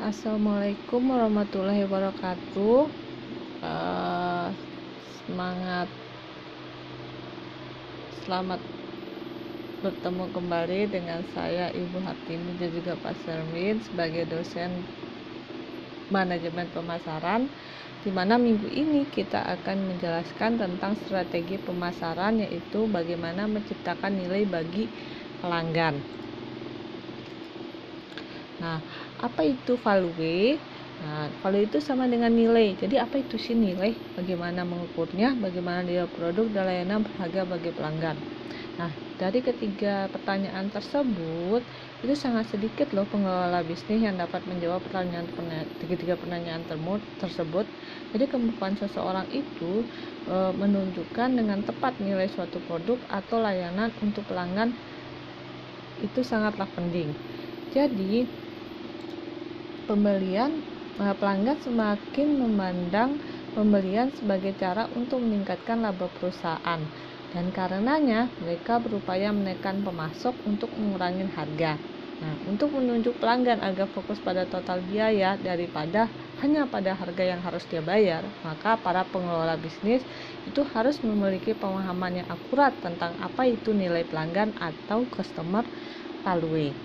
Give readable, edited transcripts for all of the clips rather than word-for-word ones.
Assalamualaikum warahmatullahi wabarakatuh. Semangat, selamat bertemu kembali dengan saya Ibu Hartini dan juga Pak Sermin sebagai dosen manajemen pemasaran, di mana minggu ini kita akan menjelaskan tentang strategi pemasaran, yaitu bagaimana menciptakan nilai bagi pelanggan. Nah, apa itu value? Nah, value itu sama dengan nilai. Jadi apa itu sih nilai? Bagaimana mengukurnya? Bagaimana dia produk dan layanan berharga bagi pelanggan? Nah, dari ketiga pertanyaan tersebut, itu sangat sedikit loh pengelola bisnis yang dapat menjawab ketiga pertanyaan tersebut. Jadi kemampuan seseorang itu menunjukkan dengan tepat nilai suatu produk atau layanan untuk pelanggan itu sangatlah penting. Jadi pelanggan semakin memandang pembelian sebagai cara untuk meningkatkan laba perusahaan, dan karenanya mereka berupaya menekan pemasok untuk mengurangi harga. Nah, untuk menunjuk pelanggan agar fokus pada total biaya daripada hanya pada harga yang harus dia bayar, maka para pengelola bisnis itu harus memiliki pemahaman yang akurat tentang apa itu nilai pelanggan atau customer value.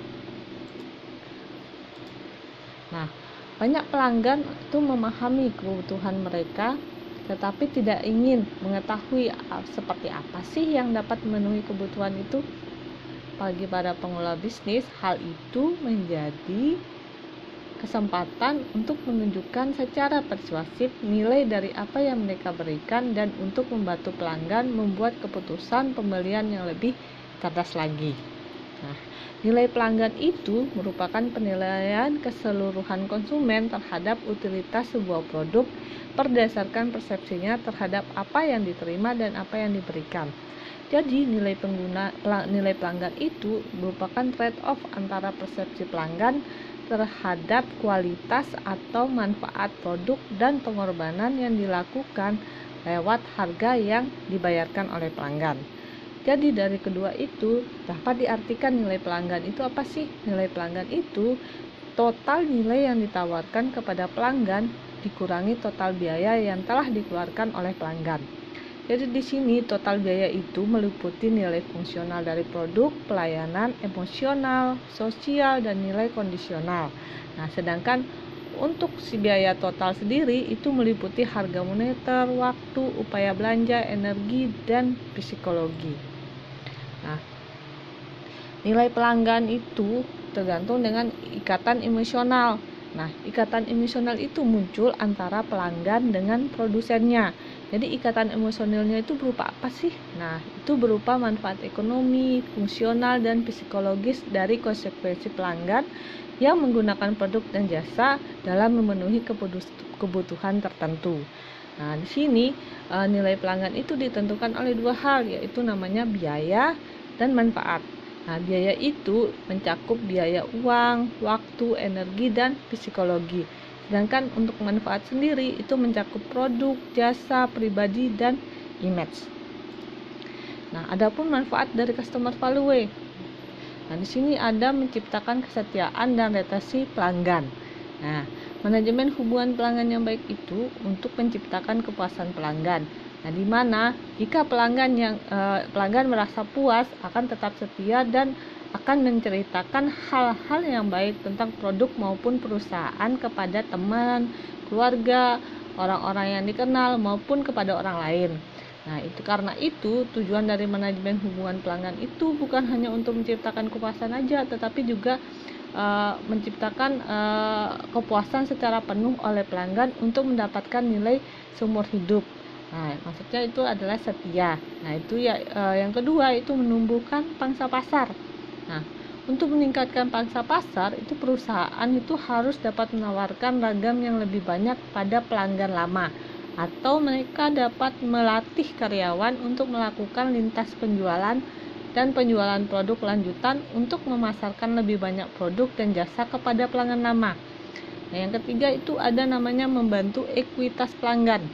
Nah, banyak pelanggan itu memahami kebutuhan mereka, tetapi tidak ingin mengetahui seperti apa sih yang dapat memenuhi kebutuhan itu. Bagi para pengelola bisnis, hal itu menjadi kesempatan untuk menunjukkan secara persuasif nilai dari apa yang mereka berikan dan untuk membantu pelanggan membuat keputusan pembelian yang lebih cerdas lagi. Nah, nilai pelanggan itu merupakan penilaian keseluruhan konsumen terhadap utilitas sebuah produk berdasarkan persepsinya terhadap apa yang diterima dan apa yang diberikan. Jadi nilai pelanggan itu merupakan trade-off antara persepsi pelanggan terhadap kualitas atau manfaat produk dan pengorbanan yang dilakukan lewat harga yang dibayarkan oleh pelanggan. Jadi dari kedua itu dapat diartikan nilai pelanggan itu apa sih? Nilai pelanggan itu total nilai yang ditawarkan kepada pelanggan dikurangi total biaya yang telah dikeluarkan oleh pelanggan. Jadi di sini total biaya itu meliputi nilai fungsional dari produk, pelayanan, emosional, sosial, dan nilai kondisional. Nah, sedangkan untuk si biaya total sendiri itu meliputi harga moneter, waktu, upaya belanja, energi, dan psikologi. Nah, nilai pelanggan itu tergantung dengan ikatan emosional. Nah, ikatan emosional itu muncul antara pelanggan dengan produsennya. Jadi ikatan emosionalnya itu berupa apa sih? Nah, itu berupa manfaat ekonomi, fungsional, dan psikologis dari konsekuensi pelanggan yang menggunakan produk dan jasa dalam memenuhi kebutuhan tertentu. Nah, di sini nilai pelanggan itu ditentukan oleh dua hal, yaitu namanya biaya dan manfaat. Nah, biaya itu mencakup biaya uang, waktu, energi, dan psikologi. Sedangkan untuk manfaat sendiri itu mencakup produk, jasa, pribadi, dan image. Nah, adapun manfaat dari customer value. Nah, di sini ada menciptakan kesetiaan dan retensi pelanggan. Nah, manajemen hubungan pelanggan yang baik itu untuk menciptakan kepuasan pelanggan. Nah, di mana jika pelanggan merasa puas akan tetap setia dan akan menceritakan hal-hal yang baik tentang produk maupun perusahaan kepada teman, keluarga, orang-orang yang dikenal maupun kepada orang lain. Nah, itu karena itu tujuan dari manajemen hubungan pelanggan itu bukan hanya untuk menciptakan kepuasan aja, tetapi juga menciptakan kepuasan secara penuh oleh pelanggan untuk mendapatkan nilai seumur hidup. Nah, maksudnya itu adalah setia. Nah, itu ya yang kedua itu menumbuhkan pangsa pasar. Nah, untuk meningkatkan pangsa pasar itu perusahaan itu harus dapat menawarkan ragam yang lebih banyak pada pelanggan lama, atau mereka dapat melatih karyawan untuk melakukan lintas penjualan dan penjualan produk lanjutan untuk memasarkan lebih banyak produk dan jasa kepada pelanggan lama. Nah, yang ketiga itu ada namanya membantu ekuitas pelanggan.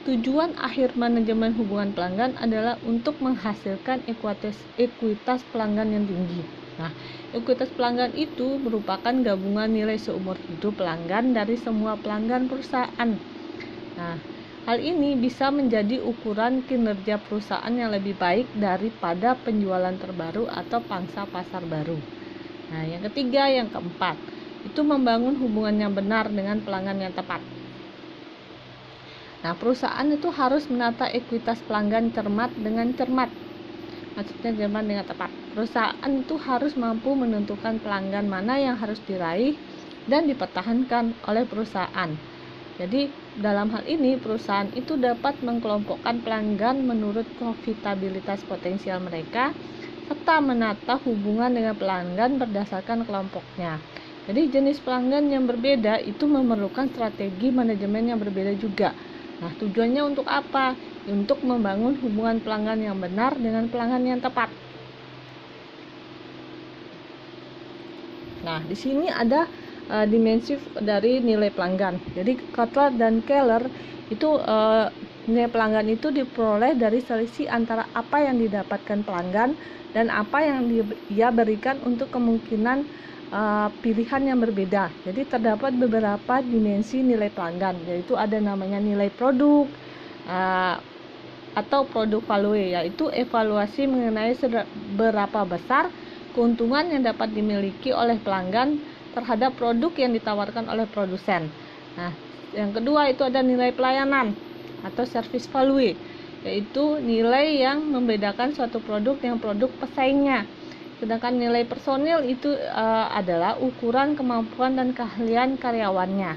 Tujuan akhir manajemen hubungan pelanggan adalah untuk menghasilkan ekuitas pelanggan yang tinggi. Nah, ekuitas pelanggan itu merupakan gabungan nilai seumur hidup pelanggan dari semua pelanggan perusahaan. Nah, hal ini bisa menjadi ukuran kinerja perusahaan yang lebih baik daripada penjualan terbaru atau pangsa pasar baru. Nah, yang ketiga, yang keempat, itu membangun hubungan yang benar dengan pelanggan yang tepat. Nah, perusahaan itu harus menata ekuitas pelanggan dengan cermat. Maksudnya cermat dengan tepat. Perusahaan itu harus mampu menentukan pelanggan mana yang harus diraih dan dipertahankan oleh perusahaan. Jadi, dalam hal ini perusahaan itu dapat mengkelompokkan pelanggan menurut profitabilitas potensial mereka serta menata hubungan dengan pelanggan berdasarkan kelompoknya. Jadi, jenis pelanggan yang berbeda itu memerlukan strategi manajemen yang berbeda juga. Nah, tujuannya untuk apa? Untuk membangun hubungan pelanggan yang benar dengan pelanggan yang tepat. Nah, di sini ada dimensi dari nilai pelanggan. Jadi Kotler dan Keller itu nilai pelanggan itu diperoleh dari selisih antara apa yang didapatkan pelanggan dan apa yang dia berikan untuk kemungkinan pilihan yang berbeda. Jadi terdapat beberapa dimensi nilai pelanggan, yaitu ada namanya nilai produk atau produk value, yaitu evaluasi mengenai seberapa besar keuntungan yang dapat dimiliki oleh pelanggan terhadap produk yang ditawarkan oleh produsen. Nah, yang kedua itu ada nilai pelayanan atau service value, yaitu nilai yang membedakan suatu produk dengan produk pesaingnya. Sedangkan nilai personil itu adalah ukuran kemampuan dan keahlian karyawannya.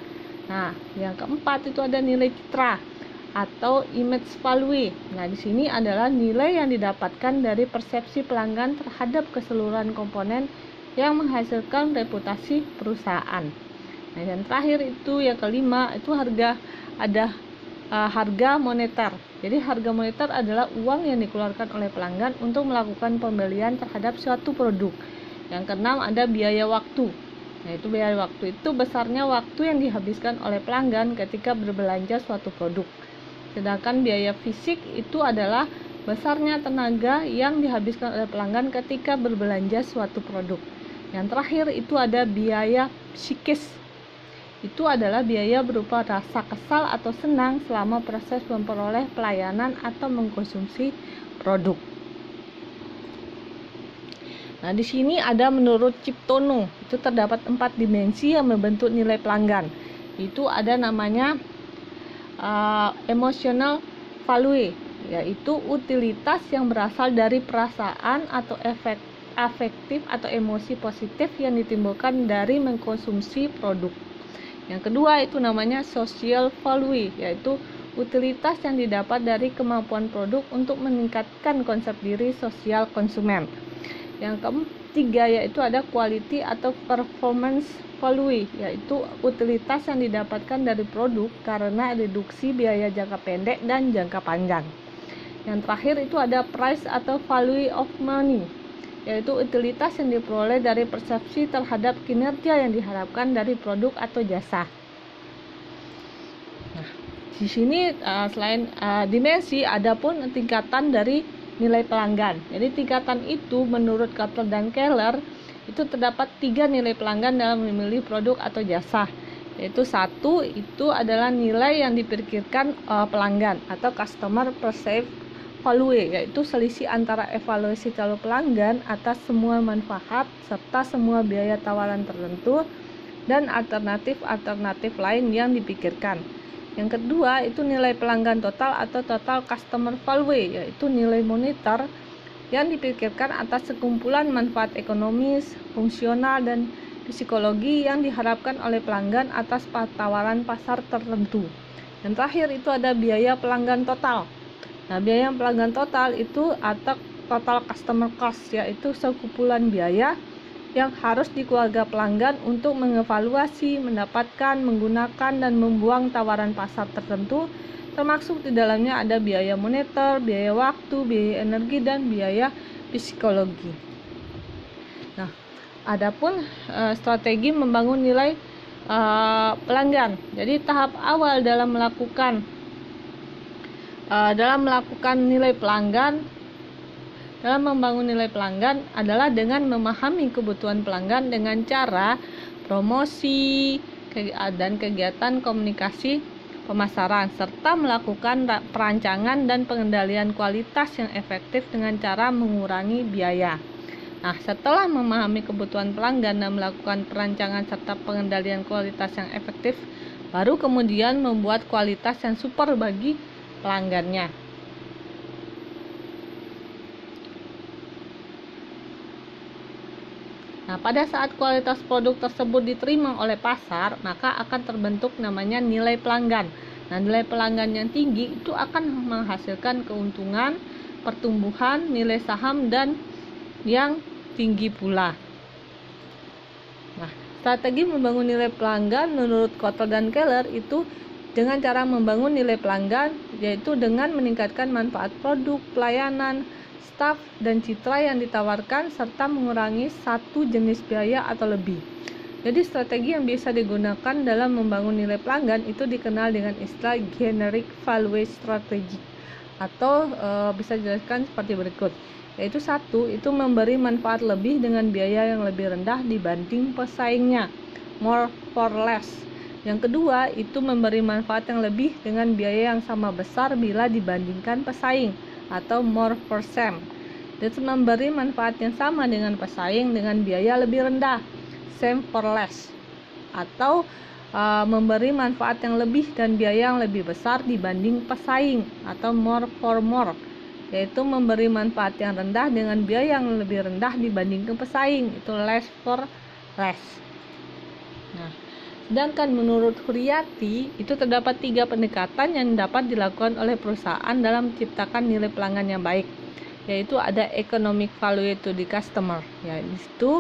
Nah, yang keempat itu ada nilai citra atau image value. Nah, di sini adalah nilai yang didapatkan dari persepsi pelanggan terhadap keseluruhan komponen yang menghasilkan reputasi perusahaan. Nah, yang terakhir itu yang kelima itu harga moneter. Jadi harga moneter adalah uang yang dikeluarkan oleh pelanggan untuk melakukan pembelian terhadap suatu produk. Yang keenam ada biaya waktu. Nah, itu biaya waktu itu besarnya waktu yang dihabiskan oleh pelanggan ketika berbelanja suatu produk. Sedangkan biaya fisik itu adalah besarnya tenaga yang dihabiskan oleh pelanggan ketika berbelanja suatu produk. Yang terakhir itu ada biaya psikis. Itu adalah biaya berupa rasa kesal atau senang selama proses memperoleh pelayanan atau mengkonsumsi produk. Nah, di sini ada menurut Ciptono, itu terdapat 4 dimensi yang membentuk nilai pelanggan. Itu ada namanya emotional value, yaitu utilitas yang berasal dari perasaan atau afektif atau emosi positif yang ditimbulkan dari mengkonsumsi produk. Yang kedua itu namanya social value, yaitu utilitas yang didapat dari kemampuan produk untuk meningkatkan konsep diri sosial konsumen. Yang ketiga yaitu ada quality atau performance value, yaitu utilitas yang didapatkan dari produk karena reduksi biaya jangka pendek dan jangka panjang. Yang terakhir itu ada price atau value of money, yaitu utilitas yang diperoleh dari persepsi terhadap kinerja yang diharapkan dari produk atau jasa. Nah, di sini selain dimensi, ada pun tingkatan dari nilai pelanggan. Jadi tingkatan itu menurut Kotler dan Keller itu terdapat 3 nilai pelanggan dalam memilih produk atau jasa. Yaitu satu itu adalah nilai yang dipikirkan pelanggan atau customer perceived value, yaitu selisih antara evaluasi calon pelanggan atas semua manfaat serta semua biaya tawaran tertentu dan alternatif lain yang dipikirkan. Yang kedua itu nilai pelanggan total atau total customer value, yaitu nilai moneter yang dipikirkan atas sekumpulan manfaat ekonomis, fungsional, dan psikologi yang diharapkan oleh pelanggan atas tawaran pasar tertentu. Dan terakhir itu ada biaya pelanggan total. Nah, biaya pelanggan total itu atau total customer cost, yaitu sekumpulan biaya yang harus dikeluarga pelanggan untuk mengevaluasi, mendapatkan, menggunakan, dan membuang tawaran pasar tertentu, termasuk di dalamnya ada biaya moneter, biaya waktu, biaya energi, dan biaya psikologi. Nah, adapun strategi membangun nilai pelanggan. Jadi tahap awal dalam melakukan nilai pelanggan dalam membangun nilai pelanggan adalah dengan memahami kebutuhan pelanggan dengan cara promosi dan kegiatan komunikasi pemasaran, serta melakukan perancangan dan pengendalian kualitas yang efektif dengan cara mengurangi biaya. Nah, setelah memahami kebutuhan pelanggan dan melakukan perancangan serta pengendalian kualitas yang efektif, baru kemudian membuat kualitas yang super bagi pelanggannya. Nah, pada saat kualitas produk tersebut diterima oleh pasar, maka akan terbentuk namanya nilai pelanggan. Nah, nilai pelanggan yang tinggi itu akan menghasilkan keuntungan, pertumbuhan, nilai saham, dan yang tinggi pula. Nah, strategi membangun nilai pelanggan menurut Kotler dan Keller itu dengan cara membangun nilai pelanggan, yaitu dengan meningkatkan manfaat produk, pelayanan, staf, dan citra yang ditawarkan, serta mengurangi satu jenis biaya atau lebih. Jadi strategi yang bisa digunakan dalam membangun nilai pelanggan itu dikenal dengan istilah generic value strategy, atau bisa dijelaskan seperti berikut. Yaitu satu, itu memberi manfaat lebih dengan biaya yang lebih rendah dibanding pesaingnya, more for less. Yang kedua, itu memberi manfaat yang lebih dengan biaya yang sama besar bila dibandingkan pesaing, atau more for same. Dan memberi manfaat yang sama dengan pesaing dengan biaya lebih rendah, same for less. Atau memberi manfaat yang lebih dan biaya yang lebih besar dibanding pesaing, atau more for more, yaitu memberi manfaat yang rendah dengan biaya yang lebih rendah dibandingkan pesaing, itu less for less. Nah, sedangkan menurut Huriyati itu terdapat 3 pendekatan yang dapat dilakukan oleh perusahaan dalam menciptakan nilai pelanggan yang baik, yaitu ada economic value to the customer, ya, itu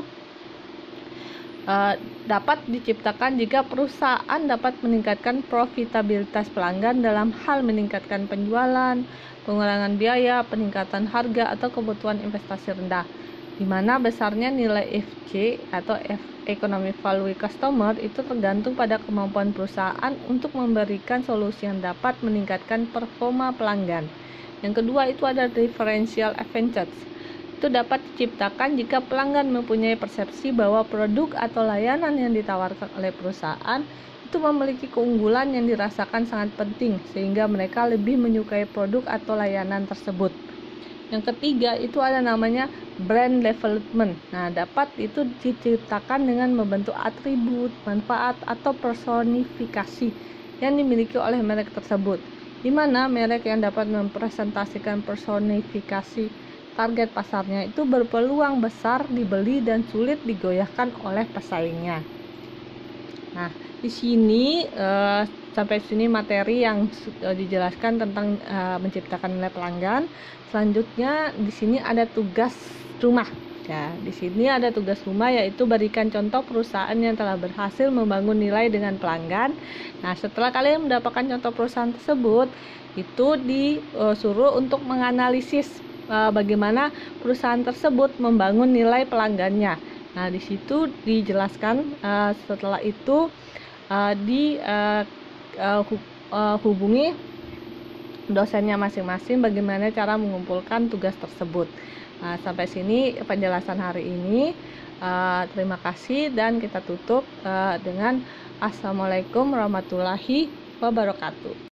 dapat diciptakan jika perusahaan dapat meningkatkan profitabilitas pelanggan dalam hal meningkatkan penjualan, pengurangan biaya, peningkatan harga, atau kebutuhan investasi rendah, di mana besarnya nilai FC atau Economic Value Customer itu tergantung pada kemampuan perusahaan untuk memberikan solusi yang dapat meningkatkan performa pelanggan. Yang kedua itu ada differential advantage. Itu dapat diciptakan jika pelanggan mempunyai persepsi bahwa produk atau layanan yang ditawarkan oleh perusahaan itu memiliki keunggulan yang dirasakan sangat penting, sehingga mereka lebih menyukai produk atau layanan tersebut. Yang ketiga itu ada namanya brand development. Nah, dapat itu diciptakan dengan membentuk atribut, manfaat, atau personifikasi yang dimiliki oleh merek tersebut, di mana merek yang dapat mempresentasikan personifikasi target pasarnya itu berpeluang besar dibeli dan sulit digoyahkan oleh pesaingnya. Nah, di sini sampai sini materi yang dijelaskan tentang menciptakan nilai pelanggan. Selanjutnya di sini ada tugas rumah. Ya, di sini ada tugas rumah, yaitu berikan contoh perusahaan yang telah berhasil membangun nilai dengan pelanggan. Nah, setelah kalian mendapatkan contoh perusahaan tersebut, itu disuruh untuk menganalisis bagaimana perusahaan tersebut membangun nilai pelanggannya. Nah, di situ dijelaskan setelah itu hubungi dosennya masing-masing bagaimana cara mengumpulkan tugas tersebut. Nah, sampai sini penjelasan hari ini. Terima kasih dan kita tutup dengan Assalamualaikum warahmatullahi wabarakatuh.